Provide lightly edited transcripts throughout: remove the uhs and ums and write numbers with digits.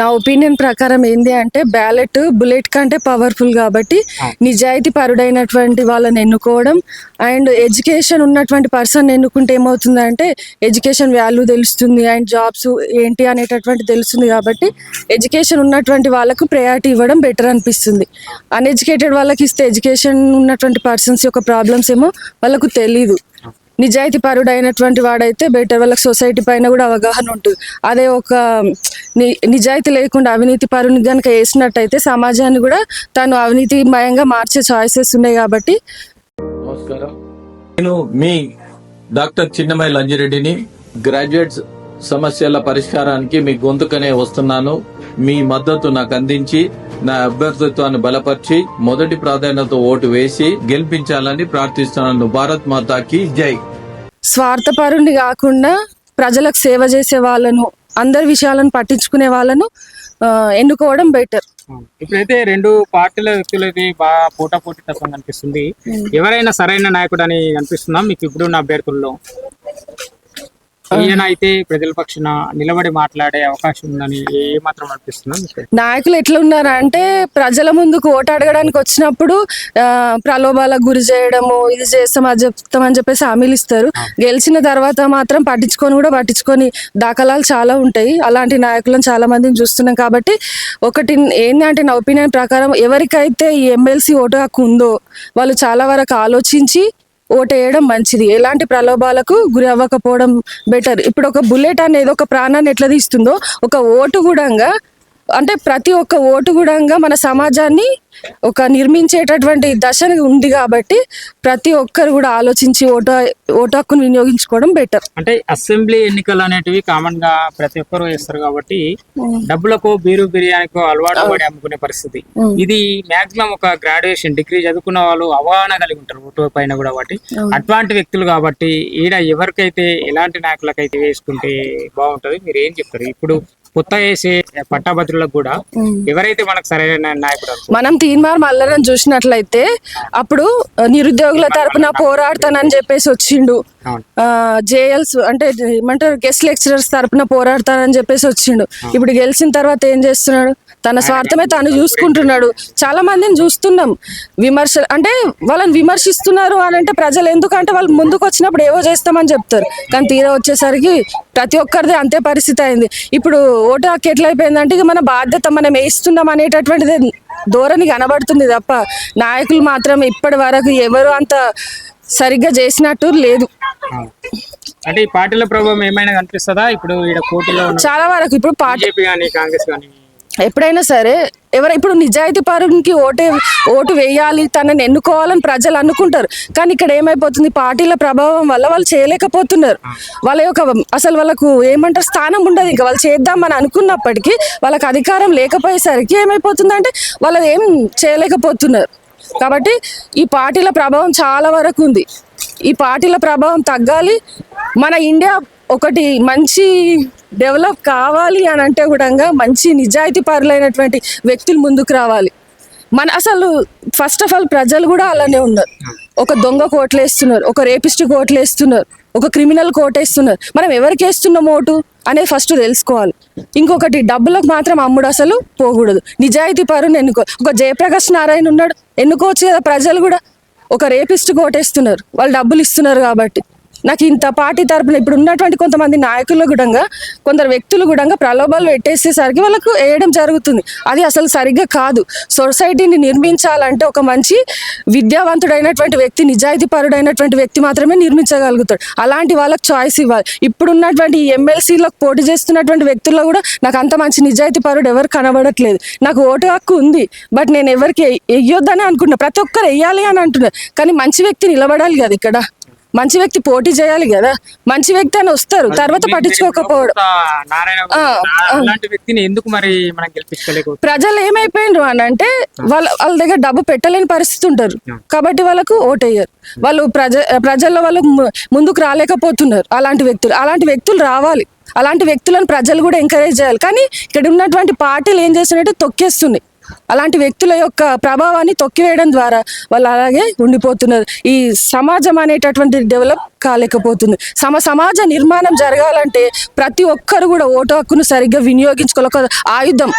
నా ఒపీనియన్ ప్రకారం ఏంది అంటే బ్యాలెట్ బుల్లెట్ కంటే పవర్ఫుల్ కాబట్టి నిజాయితీ పరుడైనటువంటి వాళ్ళని ఎన్నుకోవడం అండ్ ఎడ్యుకేషన్ ఉన్నటువంటి పర్సన్ ఎన్నుకుంటే ఏమవుతుందంటే ఎడ్యుకేషన్ వాల్యూ తెలుస్తుంది అండ్ జాబ్స్ ఏంటి అనేటటువంటి తెలుస్తుంది కాబట్టి ఎడ్యుకేషన్ ఉన్నటువంటి వాళ్ళకు ప్రయారిటీ ఇవ్వడం బెటర్ అనిపిస్తుంది. అన్ఎడ్యుకేటెడ్ వాళ్ళకి ఇస్తే ఎడ్యుకేషన్ ఉన్నటువంటి పర్సన్స్ యొక్క ప్రాబ్లమ్స్ ఏమో వాళ్ళకు తెలీదు. నిజాయితీ పరుడు అయినటువంటి వాడైతే బెటర్, వాళ్ళకి సొసైటీ పైన కూడా అవగాహన ఉంటుంది. అదే ఒక నిజాయితీ లేకుండా అవినీతి పరుని కనుక వేసినట్టయితే సమాజాన్ని కూడా తను అవినీతిమయంగా మార్చే ఛాయిసెస్ ఉన్నాయి కాబట్టి. నమస్కారం, నేను మీ డాక్టర్ చిన్నమై లంజిరెడ్డిని. గ్రాడ్యుయేట్స్ సమస్యల పరిష్కారానికి మీ గొంతుకనే వస్తున్నాను. మీ మద్దతు నాకు అందించి నా అభ్యర్థిత్వాన్ని బలపరిచి మొదటి ప్రాధాన్యత ఓటు వేసి గెలిపించాలని ప్రార్థిస్తున్నాను. భారత్ మాతాకి జై. స్వార్థపరుని కాకుండా ప్రజలకు సేవ చేసే వాళ్ళను, అందరి విషయాలను పట్టించుకునే వాళ్ళను ఎన్నుకోవడం బెటర్. ఇప్పుడైతే రెండు పార్టీల వ్యక్తులది బాగా పోటాపోటీ తత్వం కనిపిస్తుంది. ఎవరైనా సరైన నాయకుడు అని అనిపిస్తుందా మీకు ఇప్పుడున్న అభ్యర్థుల్లో? ఈయన అయితే ప్రజల పక్షాన నిలబడి మాట్లాడే అవకాశం ఉందని ఏమాత్రం అనిపిస్తుంది? నాయకులు ఎట్లా ఉన్నారంటే ప్రజల ముందుకు ఓటు అడగడానికి వచ్చినప్పుడు ప్రలోభాలకు గురి చేయడము, ఇది చేస్తాం అది చెప్తామని చెప్పేసి హామీలు ఇస్తారు. గెలిచిన తర్వాత మాత్రం పట్టించుకొని దాఖలాలు చాలా ఉంటాయి. అలాంటి నాయకులను చాలా మందిని చూస్తున్నాం. కాబట్టి ఒకటి ఏంటంటే నా ఒపీనియన్ ప్రకారం ఎవరికైతే ఈ ఎమ్మెల్సీ ఓటు హక్కు ఉందో వాళ్ళు చాలా వరకు ఆలోచించి ఓటేయడం మంచిది. ఎలాంటి ప్రలోభాలకు గురి అవ్వకపోవడం బెటర్. ఇప్పుడు ఒక బుల్లెట్ అనేది ఒక ప్రాణాన్ని ఎట్లా తీస్తుందో ఒక ఓటు కూడా, అంటే ప్రతి ఒక్క ఓటు కూడా మన సమాజాన్ని ఒక నిర్మించేటటువంటి దశ ఉంది. కాబట్టి ప్రతి ఒక్కరు కూడా ఆలోచించి ఓటు హక్కును వినియోగించుకోవడం బెటర్. అంటే అసెంబ్లీ ఎన్నికలు అనేటివి కామన్ గా ప్రతి ఒక్కరు వేస్తారు కాబట్టి డబ్బులకు బీరు బిర్యానీకో అలవాటు పడి అమ్ముకునే పరిస్థితి. ఇది మాక్సిమం ఒక గ్రాడ్యుయేషన్ డిగ్రీ చదువుకున్న వాళ్ళు అవగాహన కలిగి ఉంటారు ఓటు పైన కూడా. కాబట్టి అట్లాంటి వ్యక్తులు కాబట్టి ఈడ ఎవరికైతే ఎలాంటి నాయకులకైతే వేసుకుంటే బాగుంటది, మీరు ఏం చెప్తారు? ఇప్పుడు కొత్త వేసే పట్టాభద్రులకు కూడా ఎవరైతే మనకు సరైన నాయకుడు, మనం తీన్మార్ మల్లరని చూసినట్లయితే అప్పుడు నిరుద్యోగుల తరపున పోరాడతానని చెప్పేసి వచ్చిండు. జేఎల్స్ అంటే ఏమంటారు గెస్ట్ లెక్చరర్స్ తరపున పోరాడతానని చెప్పేసి వచ్చిండు. ఇప్పుడు గెలిచిన తర్వాత ఏం చేస్తున్నాడు? తన స్వార్థమే తాను చూసుకుంటున్నాడు. చాలా మందిని చూస్తున్నాం అంటే వాళ్ళని విమర్శిస్తున్నారు అని అంటే ప్రజలు ఎందుకంటే వాళ్ళు ముందుకు వచ్చినప్పుడు ఏవో చేస్తామని చెప్తారు, కానీ తీరా వచ్చేసరికి ప్రతి ఒక్కరిది అంతే పరిస్థితి అయింది. ఇప్పుడు ఓటు హక్కు ఎట్లయిపోయిందంటే ఇక మన బాధ్యత మనం వేస్తున్నాం అనేటటువంటిది ధోరణి కనబడుతుంది తప్ప నాయకులు మాత్రం ఇప్పటి వరకు ఎవరు అంత సరిగ్గా చేసినట్టు లేదు. అంటే ఈ పార్టీల ప్రభావం ఏమైనా కనిపిస్తుందా ఇప్పుడు పోటీలో? చాలా వరకు ఇప్పుడు బీజేపీ కానీ కాంగ్రెస్ కానీ ఎప్పుడైనా సరే ఇప్పుడు నిజాయితీ పరునికి ఓటు వేయాలి, తనని ఎన్నుకోవాలని ప్రజలు అనుకుంటారు. కానీ ఇక్కడ ఏమైపోతుంది, పార్టీల ప్రభావం వల్ల వాళ్ళు చేయలేకపోతున్నారు. వాళ్ళ యొక్క అసలు వాళ్ళకు ఏమంటారు స్థానం ఉండదు. ఇంకా వాళ్ళు చేద్దామని అనుకున్నప్పటికీ వాళ్ళకి అధికారం లేకపోయేసరికి ఏమైపోతుందంటే వాళ్ళు ఏం చేయలేకపోతున్నారు. కాబట్టి ఈ పార్టీల ప్రభావం చాలా వరకు ఉంది. ఈ పార్టీల ప్రభావం తగ్గాలి. మన ఇండియా ఒకటి మంచి డెవలప్ కావాలి అని అంటే కూడా మంచి నిజాయితీ పరులైనటువంటి వ్యక్తులు ముందుకు రావాలి. అసలు ఫస్ట్ ఆఫ్ ఆల్ ప్రజలు కూడా అలానే ఉన్నారు. ఒక దొంగ కోట్లేస్తున్నారు, ఒక రేపిస్ట్ కోట్లేస్తున్నారు, ఒక క్రిమినల్ కోటేస్తున్నారు. మనం ఎవరికి వేస్తున్నాం ఓటు అనేది ఫస్ట్ తెలుసుకోవాలి. ఇంకొకటి డబ్బులకు మాత్రం అమ్ముడు అసలు పోకూడదు. నిజాయితీ పరుని ఒక జయప్రకాష్ నారాయణ ఉన్నాడు, ఎన్నుకోవచ్చు కదా. ప్రజలు కూడా ఒక రేపిస్ట్ కోటేస్తున్నారు, వాళ్ళు డబ్బులు ఇస్తున్నారు కాబట్టి. నాకు ఇంత పార్టీ తరపున ఇప్పుడు ఉన్నటువంటి కొంతమంది నాయకులు కూడా కొందరు వ్యక్తులు కూడా ప్రలోభాలు పెట్టేసేసరికి వాళ్ళకు వేయడం జరుగుతుంది. అది అసలు సరిగ్గా కాదు. సొసైటీని నిర్మించాలంటే ఒక మంచి విద్యావంతుడైనటువంటి వ్యక్తి, నిజాయితీ పరుడైనటువంటి వ్యక్తి మాత్రమే నిర్మించగలుగుతాడు. అలాంటి వాళ్ళకి చాయిస్ ఇవ్వాలి. ఇప్పుడున్నటువంటి ఎమ్మెల్సీలకు పోటీ చేస్తున్నటువంటి వ్యక్తుల్లో కూడా నాకు అంత మంచి నిజాయితీ పరుడు ఎవరు కనబడట్లేదు. నాకు ఓటు హక్కు ఉంది, బట్ నేను ఎవరికి వెయ్యొద్దని అనుకున్నా. ప్రతి ఒక్కరు వెయ్యాలి అని అంటున్నారు, కానీ మంచి వ్యక్తి నిలబడాలి కదా. ఇక్కడ మంచి వ్యక్తి పోటీ చేయాలి కదా. మంచి వ్యక్తి అని వస్తారు, తర్వాత పట్టించుకోకపోవడం. ప్రజలు ఏమైపోయినారు అని అంటే వాళ్ళ దగ్గర డబ్బు పెట్టలేని పరిస్థితి ఉంటారు కాబట్టి వాళ్ళకు ఓటేయ్యారు. వాళ్ళు ప్రజల్లో వాళ్ళు ముందుకు రాలేకపోతున్నారు. అలాంటి వ్యక్తులు రావాలి. అలాంటి వ్యక్తులను ప్రజలు కూడా ఎంకరేజ్ చేయాలి. కానీ ఇక్కడ ఉన్నటువంటి పార్టీలు ఏం చేస్తున్నాయంటే తొక్కేస్తున్నాయి. అలాంటి వ్యక్తుల యొక్క ప్రభావాన్ని తొక్కివేయడం ద్వారా వాళ్ళు అలాగే ఉండిపోతున్నారు. ఈ సమాజం అనేటటువంటి డెవలప్ కాలేకపోతుంది. సమాజ నిర్మాణం జరగాలంటే ప్రతి ఒక్కరు కూడా ఓటు హక్కును సరిగ్గా వినియోగించుకోవాలి. ఒక ఆయుధం.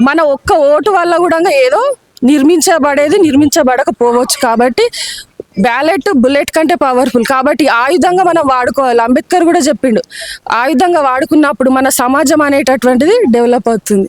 మన ఒక్క ఓటు వల్ల కూడా ఏదో నిర్మించబడకపోవచ్చు. కాబట్టి బ్యాలెట్ బుల్లెట్ కంటే పవర్ఫుల్. కాబట్టి ఆయుధంగా మనం వాడుకోవాలి. అంబేద్కర్ కూడా చెప్పిండు, ఆయుధంగా వాడుకున్నప్పుడు మన సమాజం అనేటటువంటిది డెవలప్ అవుతుంది.